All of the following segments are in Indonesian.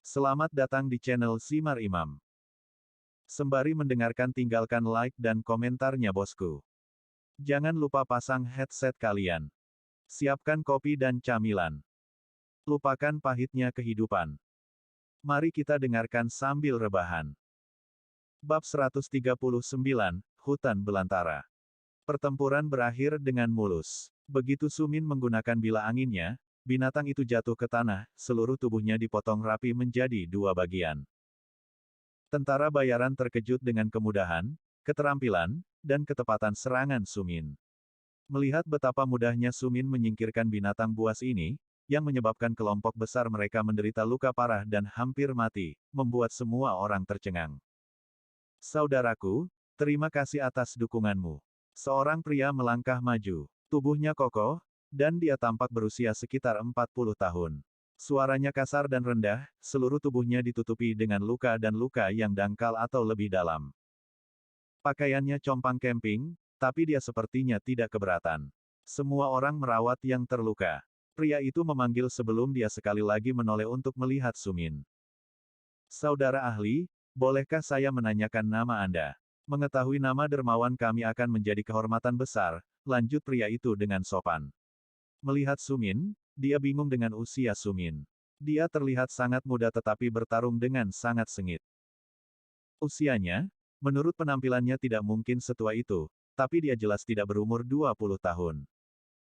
Selamat datang di channel Simar Imam. Sembari mendengarkan tinggalkan like dan komentarnya bosku. Jangan lupa pasang headset kalian. Siapkan kopi dan camilan. Lupakan pahitnya kehidupan. Mari kita dengarkan sambil rebahan. Bab 139, Hutan Belantara. Pertempuran berakhir dengan mulus. Begitu Sumin menggunakan bila anginnya, binatang itu jatuh ke tanah, seluruh tubuhnya dipotong rapi menjadi dua bagian. Tentara bayaran terkejut dengan kemudahan, keterampilan, dan ketepatan serangan Sumin. Melihat betapa mudahnya Sumin menyingkirkan binatang buas ini, yang menyebabkan kelompok besar mereka menderita luka parah dan hampir mati, membuat semua orang tercengang. Saudaraku, terima kasih atas dukunganmu. Seorang pria melangkah maju. Tubuhnya kokoh, dan dia tampak berusia sekitar 40 tahun. Suaranya kasar dan rendah, seluruh tubuhnya ditutupi dengan luka dan luka yang dangkal atau lebih dalam. Pakaiannya compang camping, tapi dia sepertinya tidak keberatan. Semua orang merawat yang terluka. Pria itu memanggil sebelum dia sekali lagi menoleh untuk melihat Sumin. Saudara ahli, bolehkah saya menanyakan nama Anda? Mengetahui nama dermawan kami akan menjadi kehormatan besar, lanjut pria itu dengan sopan. Melihat Sumin, dia bingung dengan usia Sumin. Dia terlihat sangat muda tetapi bertarung dengan sangat sengit. Usianya, menurut penampilannya tidak mungkin setua itu, tapi dia jelas tidak berumur 20 tahun.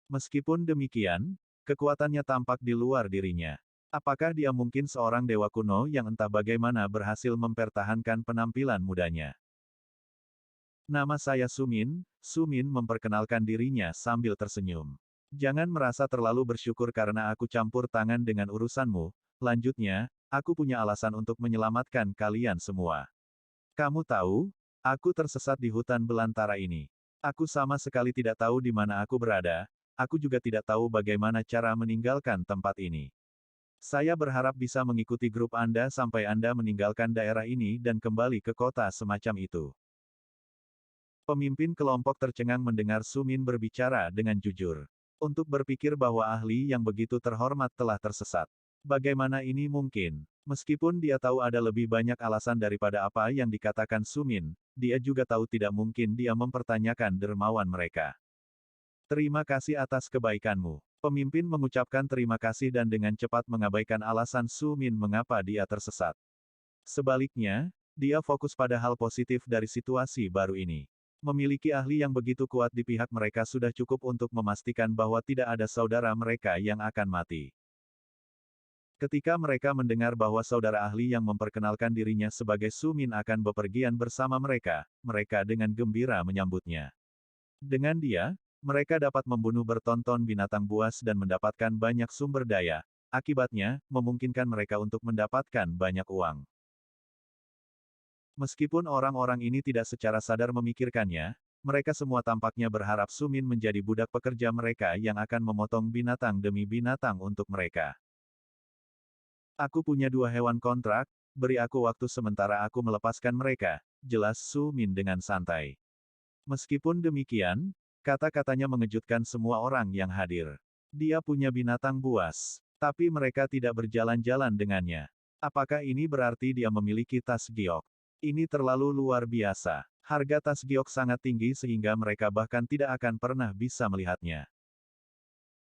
Meskipun demikian, kekuatannya tampak di luar dirinya. Apakah dia mungkin seorang dewa kuno yang entah bagaimana berhasil mempertahankan penampilan mudanya? Nama saya Sumin, Sumin memperkenalkan dirinya sambil tersenyum. Jangan merasa terlalu bersyukur karena aku campur tangan dengan urusanmu, lanjutnya, aku punya alasan untuk menyelamatkan kalian semua. Kamu tahu, aku tersesat di hutan belantara ini. Aku sama sekali tidak tahu di mana aku berada, aku juga tidak tahu bagaimana cara meninggalkan tempat ini. Saya berharap bisa mengikuti grup Anda sampai Anda meninggalkan daerah ini dan kembali ke kota semacam itu. Pemimpin kelompok tercengang mendengar Sumin berbicara dengan jujur. Untuk berpikir bahwa ahli yang begitu terhormat telah tersesat. Bagaimana ini mungkin? Meskipun dia tahu ada lebih banyak alasan daripada apa yang dikatakan Sumin, dia juga tahu tidak mungkin dia mempertanyakan dermawan mereka. Terima kasih atas kebaikanmu. Pemimpin mengucapkan terima kasih dan dengan cepat mengabaikan alasan Sumin mengapa dia tersesat. Sebaliknya, dia fokus pada hal positif dari situasi baru ini. Memiliki ahli yang begitu kuat di pihak mereka sudah cukup untuk memastikan bahwa tidak ada saudara mereka yang akan mati. Ketika mereka mendengar bahwa saudara ahli yang memperkenalkan dirinya sebagai Sumin akan bepergian bersama mereka, mereka dengan gembira menyambutnya. Dengan dia, mereka dapat membunuh bertonton binatang buas dan mendapatkan banyak sumber daya, akibatnya, memungkinkan mereka untuk mendapatkan banyak uang. Meskipun orang-orang ini tidak secara sadar memikirkannya, mereka semua tampaknya berharap Sumin menjadi budak pekerja mereka yang akan memotong binatang demi binatang untuk mereka. Aku punya 2 hewan kontrak, beri aku waktu sementara aku melepaskan mereka, jelas Sumin dengan santai. Meskipun demikian, kata-katanya mengejutkan semua orang yang hadir. Dia punya binatang buas, tapi mereka tidak berjalan-jalan dengannya. Apakah ini berarti dia memiliki tas giok? Ini terlalu luar biasa. Harga tas giok sangat tinggi sehingga mereka bahkan tidak akan pernah bisa melihatnya.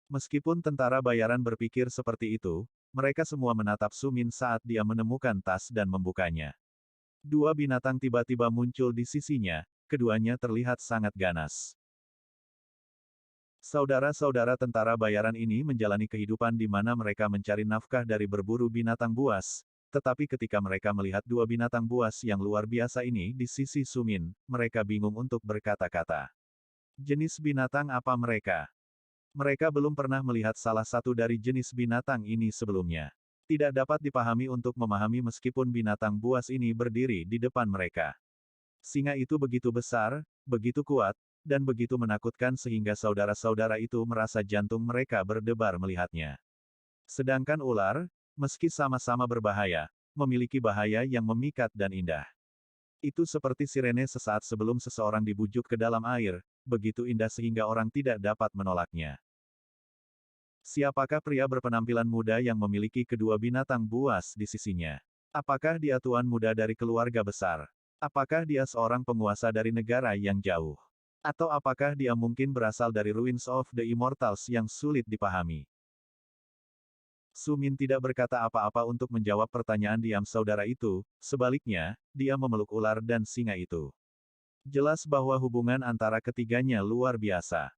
Meskipun tentara bayaran berpikir seperti itu, mereka semua menatap Sumin saat dia menemukan tas dan membukanya. 2 binatang tiba-tiba muncul di sisinya, keduanya terlihat sangat ganas. Saudara-saudara tentara bayaran ini menjalani kehidupan di mana mereka mencari nafkah dari berburu binatang buas, tetapi ketika mereka melihat 2 binatang buas yang luar biasa ini di sisi Sumin, mereka bingung untuk berkata-kata. Jenis binatang apa mereka? Mereka belum pernah melihat salah satu dari jenis binatang ini sebelumnya. Tidak dapat dipahami untuk memahami meskipun binatang buas ini berdiri di depan mereka. Singa itu begitu besar, begitu kuat, dan begitu menakutkan sehingga saudara-saudara itu merasa jantung mereka berdebar melihatnya. Sedangkan ular, meski sama-sama berbahaya, memiliki bahaya yang memikat dan indah. Itu seperti sirene sesaat sebelum seseorang dibujuk ke dalam air, begitu indah sehingga orang tidak dapat menolaknya. Siapakah pria berpenampilan muda yang memiliki kedua binatang buas di sisinya? Apakah dia tuan muda dari keluarga besar? Apakah dia seorang penguasa dari negara yang jauh? Atau apakah dia mungkin berasal dari Ruins of the Immortals yang sulit dipahami? Su Min tidak berkata apa-apa untuk menjawab pertanyaan diam saudara itu, sebaliknya, dia memeluk ular dan singa itu. Jelas bahwa hubungan antara ketiganya luar biasa.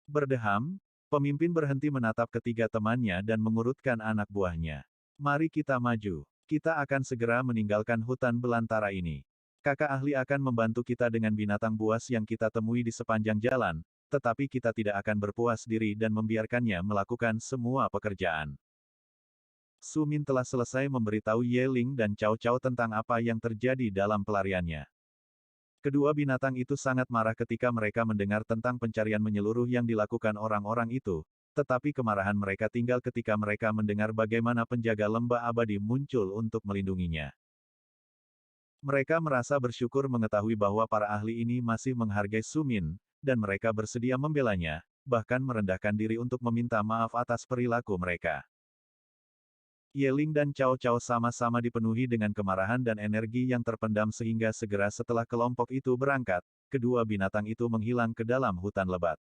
Berdeham, pemimpin berhenti menatap ketiga temannya dan mengurutkan anak buahnya. Mari kita maju. Kita akan segera meninggalkan hutan belantara ini. Kakak ahli akan membantu kita dengan binatang buas yang kita temui di sepanjang jalan, tetapi kita tidak akan berpuas diri dan membiarkannya melakukan semua pekerjaan. Su Min telah selesai memberitahu Ye Ling dan Cao Cao tentang apa yang terjadi dalam pelariannya. Kedua binatang itu sangat marah ketika mereka mendengar tentang pencarian menyeluruh yang dilakukan orang-orang itu, tetapi kemarahan mereka tinggal ketika mereka mendengar bagaimana penjaga lembah abadi muncul untuk melindunginya. Mereka merasa bersyukur mengetahui bahwa para ahli ini masih menghargai Su Min, dan mereka bersedia membelanya, bahkan merendahkan diri untuk meminta maaf atas perilaku mereka. Ye Ling dan Cao Cao sama-sama dipenuhi dengan kemarahan dan energi yang terpendam sehingga segera setelah kelompok itu berangkat, kedua binatang itu menghilang ke dalam hutan lebat.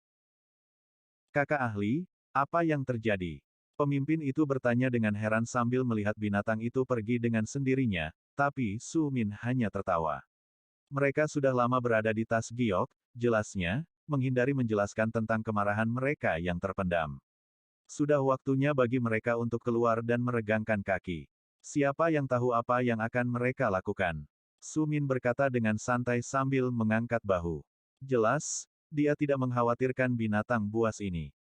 Kakak ahli, apa yang terjadi? Pemimpin itu bertanya dengan heran sambil melihat binatang itu pergi dengan sendirinya, tapi Su Min hanya tertawa. Mereka sudah lama berada di tas giok, jelasnya, menghindari menjelaskan tentang kemarahan mereka yang terpendam. Sudah waktunya bagi mereka untuk keluar dan meregangkan kaki. Siapa yang tahu apa yang akan mereka lakukan? Su Min berkata dengan santai sambil mengangkat bahu. Jelas, dia tidak mengkhawatirkan binatang buas ini.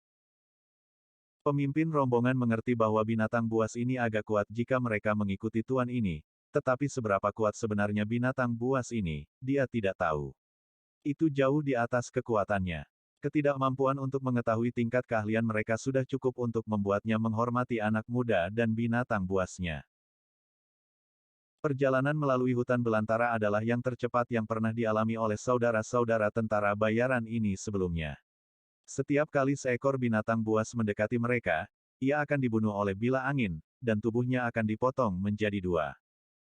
Pemimpin rombongan mengerti bahwa binatang buas ini agak kuat jika mereka mengikuti tuan ini, tetapi seberapa kuat sebenarnya binatang buas ini, dia tidak tahu. Itu jauh di atas kekuatannya. Ketidakmampuan untuk mengetahui tingkat keahlian mereka sudah cukup untuk membuatnya menghormati anak muda dan binatang buasnya. Perjalanan melalui hutan belantara adalah yang tercepat yang pernah dialami oleh saudara-saudara tentara bayaran ini sebelumnya. Setiap kali seekor binatang buas mendekati mereka, ia akan dibunuh oleh bila angin, dan tubuhnya akan dipotong menjadi dua.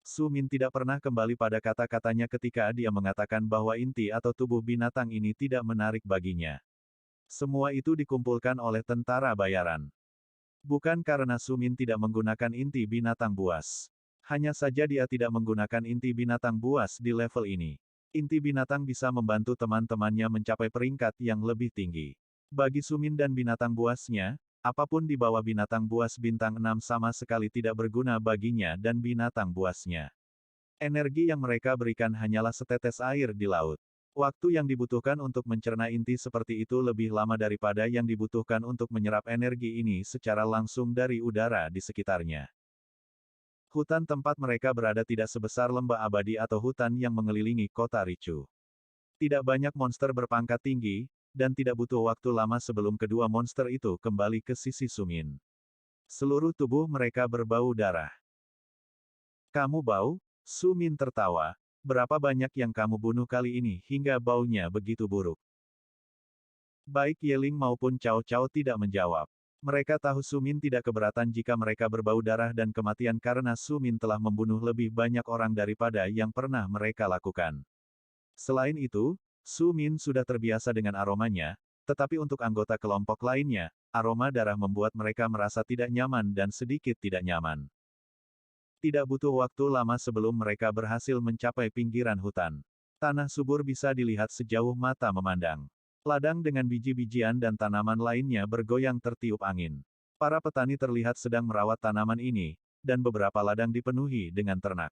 Su Min tidak pernah kembali pada kata-katanya ketika dia mengatakan bahwa inti atau tubuh binatang ini tidak menarik baginya. Semua itu dikumpulkan oleh tentara bayaran. Bukan karena Su Min tidak menggunakan inti binatang buas. Hanya saja dia tidak menggunakan inti binatang buas di level ini. Inti binatang bisa membantu teman-temannya mencapai peringkat yang lebih tinggi. Bagi Su Min dan binatang buasnya, apapun di bawah binatang buas bintang 6 sama sekali tidak berguna baginya dan binatang buasnya. Energi yang mereka berikan hanyalah setetes air di laut. Waktu yang dibutuhkan untuk mencerna inti seperti itu lebih lama daripada yang dibutuhkan untuk menyerap energi ini secara langsung dari udara di sekitarnya. Hutan tempat mereka berada tidak sebesar lembah abadi atau hutan yang mengelilingi kota Richu. Tidak banyak monster berpangkat tinggi, dan tidak butuh waktu lama sebelum kedua monster itu kembali ke sisi Su Min. Seluruh tubuh mereka berbau darah. Kamu bau? Su Min tertawa. Berapa banyak yang kamu bunuh kali ini hingga baunya begitu buruk? Baik Ye Ling maupun Cao Cao tidak menjawab. Mereka tahu Su Min tidak keberatan jika mereka berbau darah dan kematian karena Su Min telah membunuh lebih banyak orang daripada yang pernah mereka lakukan. Selain itu, Su Min sudah terbiasa dengan aromanya, tetapi untuk anggota kelompok lainnya, aroma darah membuat mereka merasa tidak nyaman dan sedikit tidak nyaman. Tidak butuh waktu lama sebelum mereka berhasil mencapai pinggiran hutan. Tanah subur bisa dilihat sejauh mata memandang. Ladang dengan biji-bijian dan tanaman lainnya bergoyang tertiup angin. Para petani terlihat sedang merawat tanaman ini, dan beberapa ladang dipenuhi dengan ternak.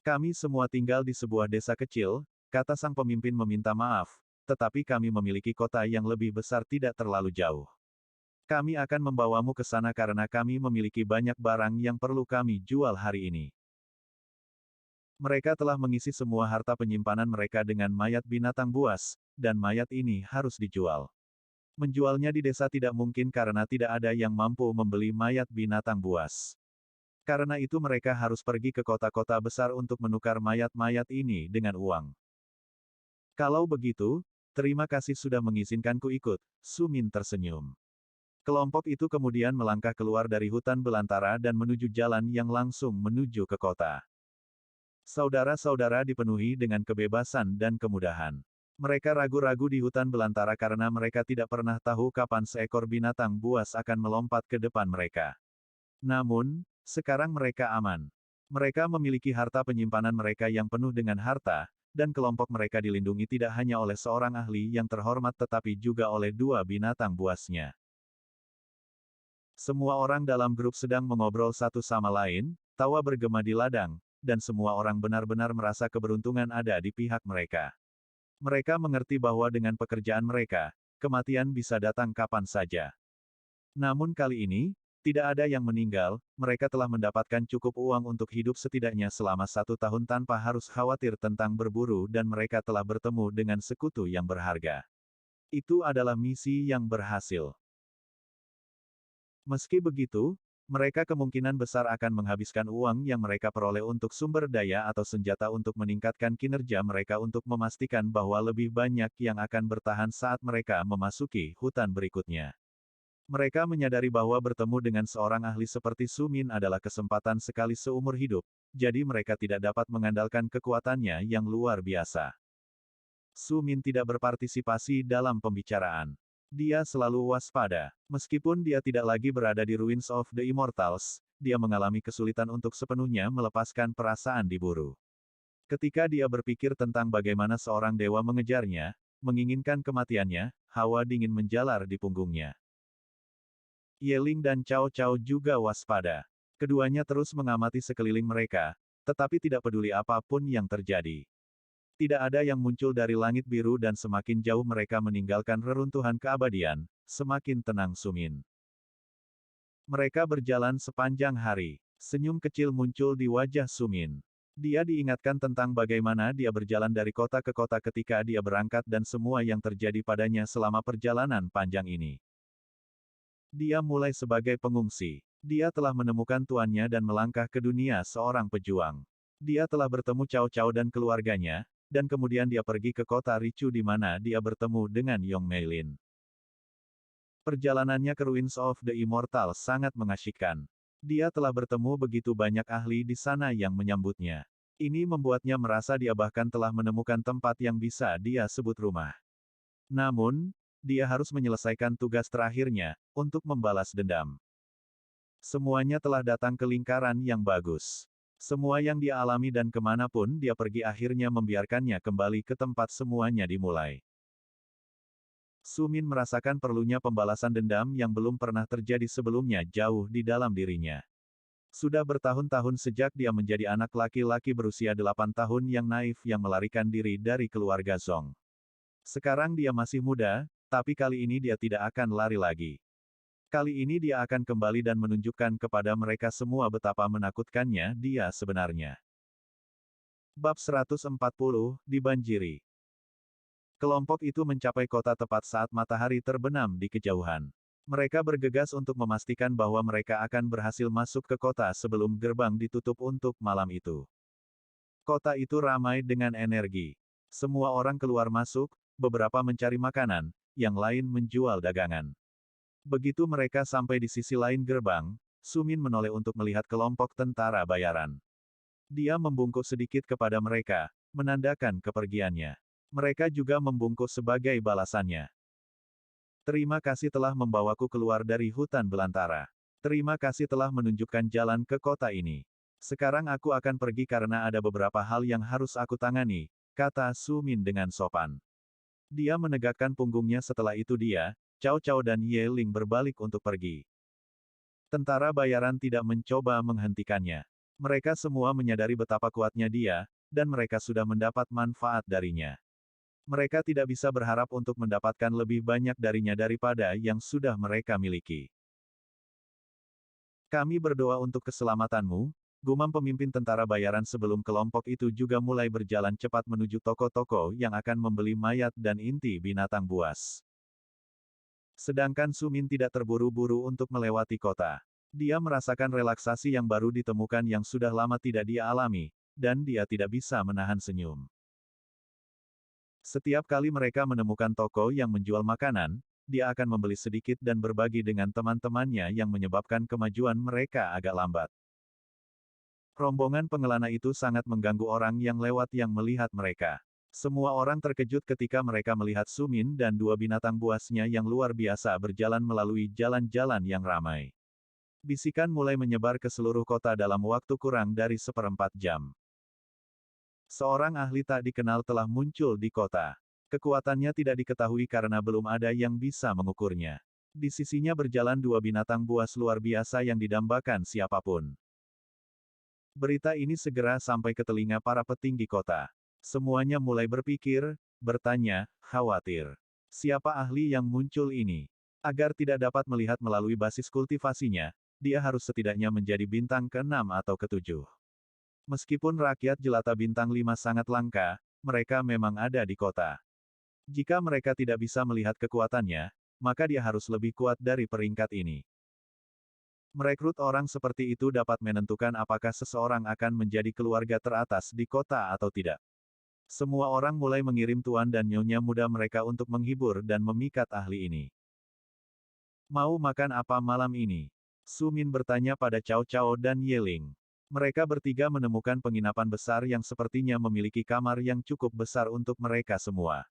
Kami semua tinggal di sebuah desa kecil, kata sang pemimpin meminta maaf, tetapi kami memiliki kota yang lebih besar tidak terlalu jauh. Kami akan membawamu ke sana karena kami memiliki banyak barang yang perlu kami jual hari ini. Mereka telah mengisi semua harta penyimpanan mereka dengan mayat binatang buas, dan mayat ini harus dijual. Menjualnya di desa tidak mungkin karena tidak ada yang mampu membeli mayat binatang buas. Karena itu mereka harus pergi ke kota-kota besar untuk menukar mayat-mayat ini dengan uang. Kalau begitu, terima kasih sudah mengizinkanku ikut, Su Min tersenyum. Kelompok itu kemudian melangkah keluar dari hutan belantara dan menuju jalan yang langsung menuju ke kota. Saudara-saudara dipenuhi dengan kebebasan dan kemudahan. Mereka ragu-ragu di hutan belantara karena mereka tidak pernah tahu kapan seekor binatang buas akan melompat ke depan mereka. Namun, sekarang mereka aman. Mereka memiliki harta penyimpanan mereka yang penuh dengan harta, dan kelompok mereka dilindungi tidak hanya oleh seorang ahli yang terhormat tetapi juga oleh dua binatang buasnya. Semua orang dalam grup sedang mengobrol satu sama lain, tawa bergema di ladang, dan semua orang benar-benar merasa keberuntungan ada di pihak mereka. Mereka mengerti bahwa dengan pekerjaan mereka, kematian bisa datang kapan saja. Namun kali ini, tidak ada yang meninggal, mereka telah mendapatkan cukup uang untuk hidup setidaknya selama 1 tahun tanpa harus khawatir tentang berburu dan mereka telah bertemu dengan sekutu yang berharga. Itu adalah misi yang berhasil. Meski begitu, mereka kemungkinan besar akan menghabiskan uang yang mereka peroleh untuk sumber daya atau senjata untuk meningkatkan kinerja mereka untuk memastikan bahwa lebih banyak yang akan bertahan saat mereka memasuki hutan berikutnya. Mereka menyadari bahwa bertemu dengan seorang ahli seperti Su Min adalah kesempatan sekali seumur hidup, jadi mereka tidak dapat mengandalkan kekuatannya yang luar biasa. Su Min tidak berpartisipasi dalam pembicaraan. Dia selalu waspada. Meskipun dia tidak lagi berada di Ruins of the Immortals, dia mengalami kesulitan untuk sepenuhnya melepaskan perasaan diburu. Ketika dia berpikir tentang bagaimana seorang dewa mengejarnya, menginginkan kematiannya, hawa dingin menjalar di punggungnya. Yeling dan Cao Cao juga waspada. Keduanya terus mengamati sekeliling mereka, tetapi tidak peduli apapun yang terjadi. Tidak ada yang muncul dari langit biru dan semakin jauh mereka meninggalkan reruntuhan keabadian, semakin tenang Su Min. Mereka berjalan sepanjang hari. Senyum kecil muncul di wajah Su Min. Dia diingatkan tentang bagaimana dia berjalan dari kota ke kota ketika dia berangkat dan semua yang terjadi padanya selama perjalanan panjang ini. Dia mulai sebagai pengungsi. Dia telah menemukan tuannya dan melangkah ke dunia seorang pejuang. Dia telah bertemu Cao Cao dan keluarganya, dan kemudian dia pergi ke kota Ricu di mana dia bertemu dengan Yong Meilin. Perjalanannya ke Ruins of the Immortal sangat mengasyikkan. Dia telah bertemu begitu banyak ahli di sana yang menyambutnya. Ini membuatnya merasa dia bahkan telah menemukan tempat yang bisa dia sebut rumah. Namun, dia harus menyelesaikan tugas terakhirnya, untuk membalas dendam. Semuanya telah datang ke lingkaran yang bagus. Semua yang dia alami dan kemanapun dia pergi akhirnya membiarkannya kembali ke tempat semuanya dimulai. Su Min merasakan perlunya pembalasan dendam yang belum pernah terjadi sebelumnya jauh di dalam dirinya. Sudah bertahun-tahun sejak dia menjadi anak laki-laki berusia 8 tahun yang naif yang melarikan diri dari keluarga Zong. Sekarang dia masih muda, tapi kali ini dia tidak akan lari lagi. Kali ini dia akan kembali dan menunjukkan kepada mereka semua betapa menakutkannya dia sebenarnya. Bab 140, dibanjiri. Kelompok itu mencapai kota tepat saat matahari terbenam di kejauhan. Mereka bergegas untuk memastikan bahwa mereka akan berhasil masuk ke kota sebelum gerbang ditutup untuk malam itu. Kota itu ramai dengan energi. Semua orang keluar masuk, beberapa mencari makanan, yang lain menjual dagangan. Begitu mereka sampai di sisi lain gerbang, Su Min menoleh untuk melihat kelompok tentara bayaran. Dia membungkuk sedikit kepada mereka, menandakan kepergiannya. Mereka juga membungkuk sebagai balasannya. Terima kasih telah membawaku keluar dari hutan belantara. Terima kasih telah menunjukkan jalan ke kota ini. Sekarang aku akan pergi karena ada beberapa hal yang harus aku tangani, kata Su Min dengan sopan. Dia menegakkan punggungnya setelah itu dia, Cao Cao dan Ye Ling berbalik untuk pergi. Tentara bayaran tidak mencoba menghentikannya. Mereka semua menyadari betapa kuatnya dia, dan mereka sudah mendapat manfaat darinya. Mereka tidak bisa berharap untuk mendapatkan lebih banyak darinya daripada yang sudah mereka miliki. Kami berdoa untuk keselamatanmu, gumam pemimpin tentara bayaran sebelum kelompok itu juga mulai berjalan cepat menuju toko-toko yang akan membeli mayat dan inti binatang buas. Sedangkan Su Min tidak terburu-buru untuk melewati kota. Dia merasakan relaksasi yang baru ditemukan yang sudah lama tidak dia alami, dan dia tidak bisa menahan senyum. Setiap kali mereka menemukan toko yang menjual makanan, dia akan membeli sedikit dan berbagi dengan teman-temannya yang menyebabkan kemajuan mereka agak lambat. Rombongan pengelana itu sangat mengganggu orang yang lewat yang melihat mereka. Semua orang terkejut ketika mereka melihat Sumin dan dua binatang buasnya yang luar biasa berjalan melalui jalan-jalan yang ramai. Bisikan mulai menyebar ke seluruh kota dalam waktu kurang dari 1/4 jam. Seorang ahli tak dikenal telah muncul di kota. Kekuatannya tidak diketahui karena belum ada yang bisa mengukurnya. Di sisinya berjalan dua binatang buas luar biasa yang didambakan siapapun. Berita ini segera sampai ke telinga para petinggi kota. Semuanya mulai berpikir, bertanya, khawatir. Siapa ahli yang muncul ini? Agar tidak dapat melihat melalui basis kultivasinya, dia harus setidaknya menjadi bintang ke-6 atau ke-7. Meskipun rakyat jelata bintang 5 sangat langka, mereka memang ada di kota. Jika mereka tidak bisa melihat kekuatannya, maka dia harus lebih kuat dari peringkat ini. Merekrut orang seperti itu dapat menentukan apakah seseorang akan menjadi keluarga teratas di kota atau tidak. Semua orang mulai mengirim tuan dan nyonya muda mereka untuk menghibur dan memikat ahli ini. Mau makan apa malam ini? Su Min bertanya pada Cao Cao dan Ye Ling. Mereka bertiga menemukan penginapan besar yang sepertinya memiliki kamar yang cukup besar untuk mereka semua.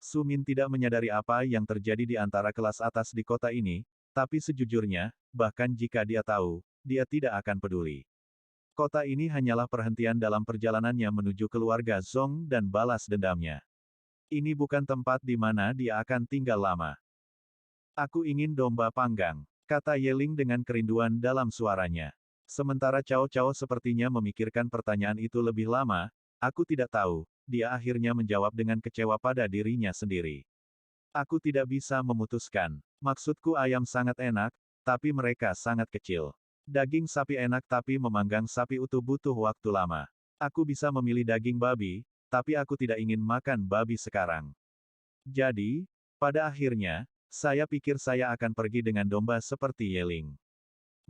Su Min tidak menyadari apa yang terjadi di antara kelas atas di kota ini, tapi sejujurnya, bahkan jika dia tahu, dia tidak akan peduli. Kota ini hanyalah perhentian dalam perjalanannya menuju keluarga Zhong dan balas dendamnya. Ini bukan tempat di mana dia akan tinggal lama. Aku ingin domba panggang, kata Ye Ling dengan kerinduan dalam suaranya. Sementara Cao Cao sepertinya memikirkan pertanyaan itu lebih lama, aku tidak tahu. Dia akhirnya menjawab dengan kecewa pada dirinya sendiri. Aku tidak bisa memutuskan. Maksudku ayam sangat enak, tapi mereka sangat kecil. Daging sapi enak tapi memanggang sapi utuh butuh waktu lama. Aku bisa memilih daging babi, tapi aku tidak ingin makan babi sekarang. Jadi, pada akhirnya, saya pikir saya akan pergi dengan domba seperti Yeling.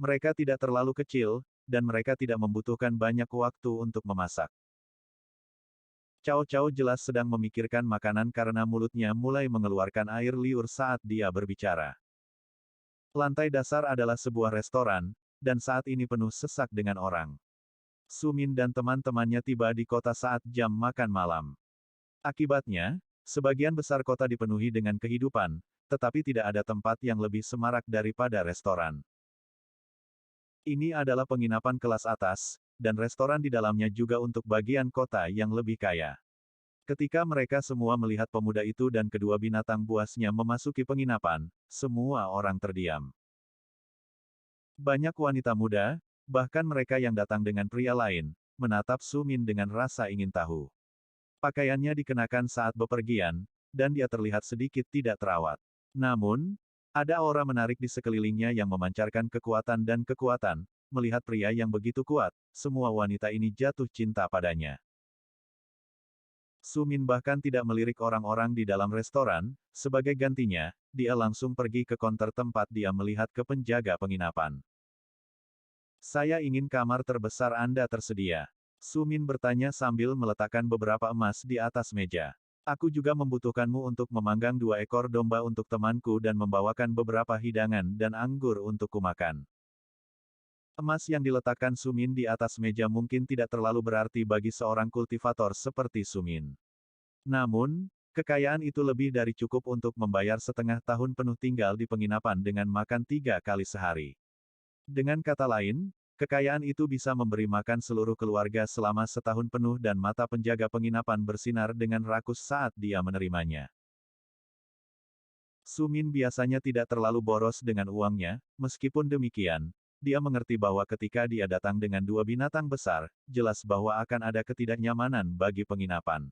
Mereka tidak terlalu kecil, dan mereka tidak membutuhkan banyak waktu untuk memasak. Cao Cao jelas sedang memikirkan makanan karena mulutnya mulai mengeluarkan air liur saat dia berbicara. Lantai dasar adalah sebuah restoran, dan saat ini penuh sesak dengan orang. Su Min dan teman-temannya tiba di kota saat jam makan malam. Akibatnya, sebagian besar kota dipenuhi dengan kehidupan, tetapi tidak ada tempat yang lebih semarak daripada restoran. Ini adalah penginapan kelas atas, dan restoran di dalamnya juga untuk bagian kota yang lebih kaya. Ketika mereka semua melihat pemuda itu dan kedua binatang buasnya memasuki penginapan, semua orang terdiam. Banyak wanita muda, bahkan mereka yang datang dengan pria lain, menatap Su Min dengan rasa ingin tahu. Pakaiannya dikenakan saat bepergian, dan dia terlihat sedikit tidak terawat. Namun, ada aura menarik di sekelilingnya yang memancarkan kekuatan dan kekuatan. Melihat pria yang begitu kuat, semua wanita ini jatuh cinta padanya. Su Min bahkan tidak melirik orang-orang di dalam restoran, sebagai gantinya, dia langsung pergi ke konter tempat dia melihat ke penjaga penginapan. Saya ingin kamar terbesar Anda tersedia. Su Min bertanya sambil meletakkan beberapa emas di atas meja. Aku juga membutuhkanmu untuk memanggang 2 ekor domba untuk temanku dan membawakan beberapa hidangan dan anggur untuk kumakan. Emas yang diletakkan Su Min di atas meja mungkin tidak terlalu berarti bagi seorang kultivator seperti Su Min. Namun, kekayaan itu lebih dari cukup untuk membayar setengah tahun penuh tinggal di penginapan dengan makan 3 kali sehari. Dengan kata lain, kekayaan itu bisa memberi makan seluruh keluarga selama setahun penuh dan mata penjaga penginapan bersinar dengan rakus saat dia menerimanya. Su Min biasanya tidak terlalu boros dengan uangnya, meskipun demikian, dia mengerti bahwa ketika dia datang dengan 2 binatang besar, jelas bahwa akan ada ketidaknyamanan bagi penginapan.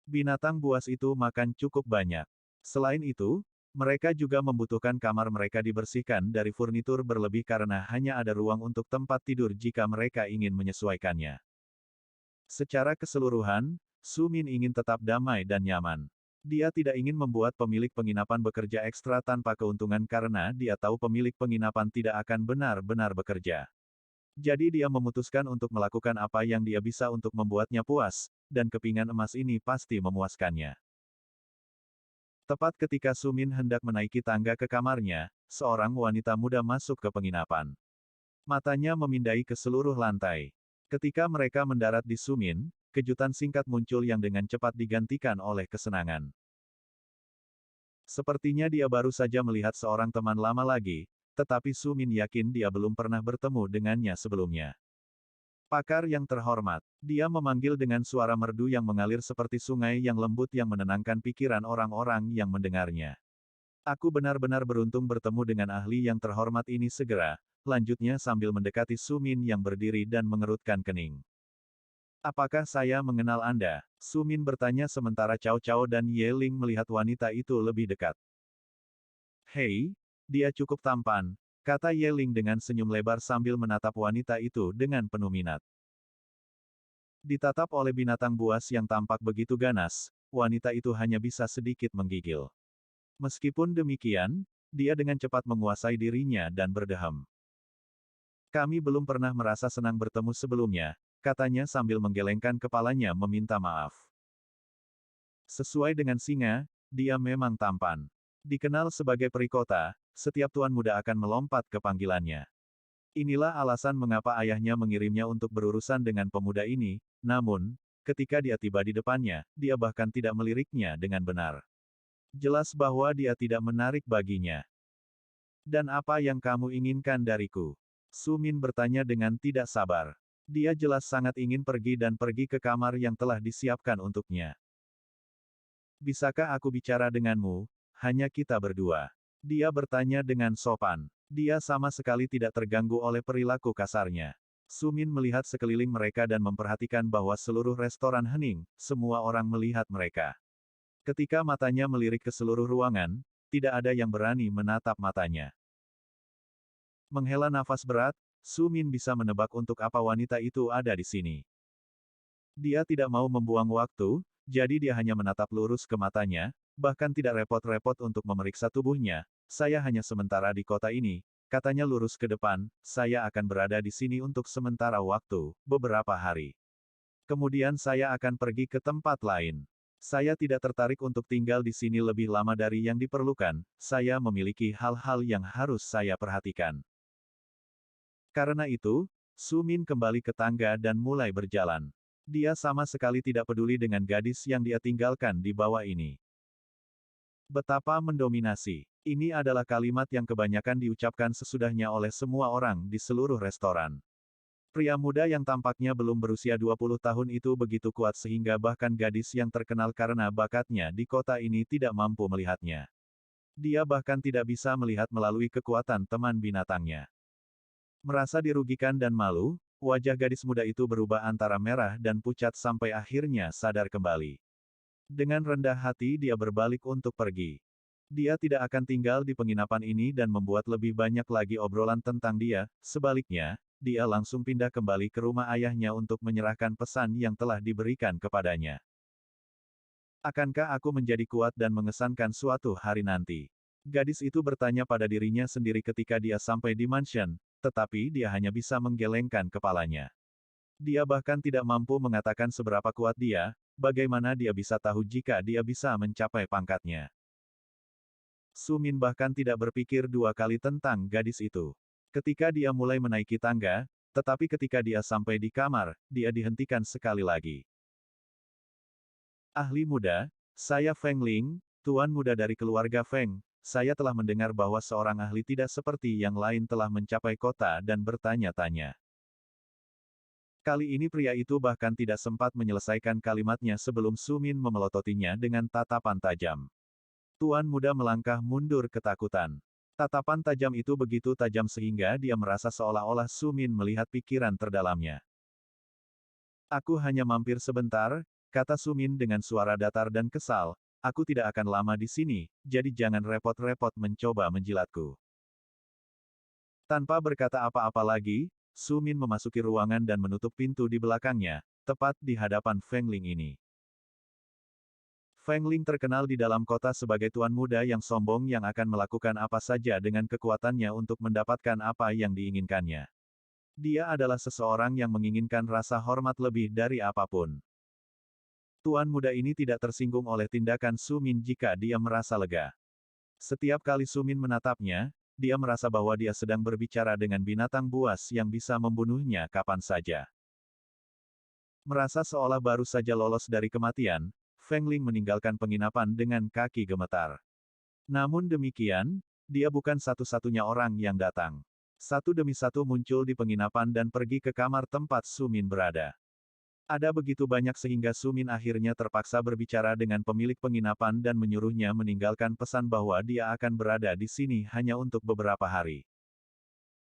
Binatang buas itu makan cukup banyak. Selain itu, mereka juga membutuhkan kamar mereka dibersihkan dari furnitur berlebih karena hanya ada ruang untuk tempat tidur jika mereka ingin menyesuaikannya. Secara keseluruhan, Su Min ingin tetap damai dan nyaman. Dia tidak ingin membuat pemilik penginapan bekerja ekstra tanpa keuntungan karena dia tahu pemilik penginapan tidak akan benar-benar bekerja. Jadi dia memutuskan untuk melakukan apa yang dia bisa untuk membuatnya puas, dan kepingan emas ini pasti memuaskannya. Tepat ketika Sumin hendak menaiki tangga ke kamarnya, seorang wanita muda masuk ke penginapan. Matanya memindai ke seluruh lantai. Ketika mereka mendarat di Sumin, kejutan singkat muncul yang dengan cepat digantikan oleh kesenangan. Sepertinya dia baru saja melihat seorang teman lama lagi, tetapi Sumin yakin dia belum pernah bertemu dengannya sebelumnya. Pakar yang terhormat, dia memanggil dengan suara merdu yang mengalir seperti sungai yang lembut yang menenangkan pikiran orang-orang yang mendengarnya. Aku benar-benar beruntung bertemu dengan ahli yang terhormat ini segera, lanjutnya sambil mendekati Sumin yang berdiri dan mengerutkan kening. Apakah saya mengenal Anda? Sumin bertanya sementara Cao Cao dan Ye Ling melihat wanita itu lebih dekat. Hei, dia cukup tampan, kata Ye Ling dengan senyum lebar sambil menatap wanita itu dengan penuh minat. Ditatap oleh binatang buas yang tampak begitu ganas, wanita itu hanya bisa sedikit menggigil. Meskipun demikian, dia dengan cepat menguasai dirinya dan berdeham. Kami belum pernah merasa senang bertemu sebelumnya, katanya sambil menggelengkan kepalanya meminta maaf. Sesuai dengan singa, dia memang tampan. Dikenal sebagai peri kota, setiap tuan muda akan melompat ke panggilannya. Inilah alasan mengapa ayahnya mengirimnya untuk berurusan dengan pemuda ini, namun, ketika dia tiba di depannya, dia bahkan tidak meliriknya dengan benar. Jelas bahwa dia tidak menarik baginya. Dan apa yang kamu inginkan dariku? Sumin bertanya dengan tidak sabar. Dia jelas sangat ingin pergi dan pergi ke kamar yang telah disiapkan untuknya. Bisakah aku bicara denganmu? Hanya kita berdua. Dia bertanya dengan sopan. Dia sama sekali tidak terganggu oleh perilaku kasarnya. Sumin melihat sekeliling mereka dan memperhatikan bahwa seluruh restoran hening, semua orang melihat mereka. Ketika matanya melirik ke seluruh ruangan, tidak ada yang berani menatap matanya. Menghela nafas berat, Sumin bisa menebak untuk apa wanita itu ada di sini. Dia tidak mau membuang waktu, jadi dia hanya menatap lurus ke matanya, bahkan tidak repot-repot untuk memeriksa tubuhnya. Saya hanya sementara di kota ini, katanya lurus ke depan, saya akan berada di sini untuk sementara waktu, beberapa hari. Kemudian saya akan pergi ke tempat lain. Saya tidak tertarik untuk tinggal di sini lebih lama dari yang diperlukan, saya memiliki hal-hal yang harus saya perhatikan. Karena itu, Sumin kembali ke tangga dan mulai berjalan. Dia sama sekali tidak peduli dengan gadis yang dia tinggalkan di bawah ini. Betapa mendominasi. Ini adalah kalimat yang kebanyakan diucapkan sesudahnya oleh semua orang di seluruh restoran. Pria muda yang tampaknya belum berusia 20 tahun itu begitu kuat sehingga bahkan gadis yang terkenal karena bakatnya di kota ini tidak mampu melihatnya. Dia bahkan tidak bisa melihat melalui kekuatan teman binatangnya. Merasa dirugikan dan malu, wajah gadis muda itu berubah antara merah dan pucat sampai akhirnya sadar kembali. Dengan rendah hati dia berbalik untuk pergi. Dia tidak akan tinggal di penginapan ini dan membuat lebih banyak lagi obrolan tentang dia, sebaliknya, dia langsung pindah kembali ke rumah ayahnya untuk menyerahkan pesan yang telah diberikan kepadanya. Akankah aku menjadi kuat dan mengesankan suatu hari nanti? Gadis itu bertanya pada dirinya sendiri ketika dia sampai di mansion, tetapi dia hanya bisa menggelengkan kepalanya. Dia bahkan tidak mampu mengatakan seberapa kuat dia, bagaimana dia bisa tahu jika dia bisa mencapai pangkatnya. Sumin bahkan tidak berpikir dua kali tentang gadis itu. Ketika dia mulai menaiki tangga, tetapi ketika dia sampai di kamar, dia dihentikan sekali lagi. Ahli muda, saya Feng Ling, tuan muda dari keluarga Feng. Saya telah mendengar bahwa seorang ahli tidak seperti yang lain telah mencapai kota dan bertanya-tanya. Kali ini pria itu bahkan tidak sempat menyelesaikan kalimatnya sebelum Sumin memelototinya dengan tatapan tajam. Tuan muda melangkah mundur ketakutan. Tatapan tajam itu begitu tajam sehingga dia merasa seolah-olah Sumin melihat pikiran terdalamnya. Aku hanya mampir sebentar, kata Sumin dengan suara datar dan kesal, aku tidak akan lama di sini, jadi jangan repot-repot mencoba menjilatku. Tanpa berkata apa-apa lagi, Sumin memasuki ruangan dan menutup pintu di belakangnya, tepat di hadapan Feng Ling ini. Feng Ling terkenal di dalam kota sebagai tuan muda yang sombong yang akan melakukan apa saja dengan kekuatannya untuk mendapatkan apa yang diinginkannya. Dia adalah seseorang yang menginginkan rasa hormat lebih dari apapun. Tuan muda ini tidak tersinggung oleh tindakan Su Min jika dia merasa lega. Setiap kali Su Min menatapnya, dia merasa bahwa dia sedang berbicara dengan binatang buas yang bisa membunuhnya kapan saja. Merasa seolah baru saja lolos dari kematian, Feng Ling meninggalkan penginapan dengan kaki gemetar. Namun demikian, dia bukan satu-satunya orang yang datang. Satu demi satu muncul di penginapan dan pergi ke kamar tempat Su Min berada. Ada begitu banyak sehingga Su Min akhirnya terpaksa berbicara dengan pemilik penginapan dan menyuruhnya meninggalkan pesan bahwa dia akan berada di sini hanya untuk beberapa hari.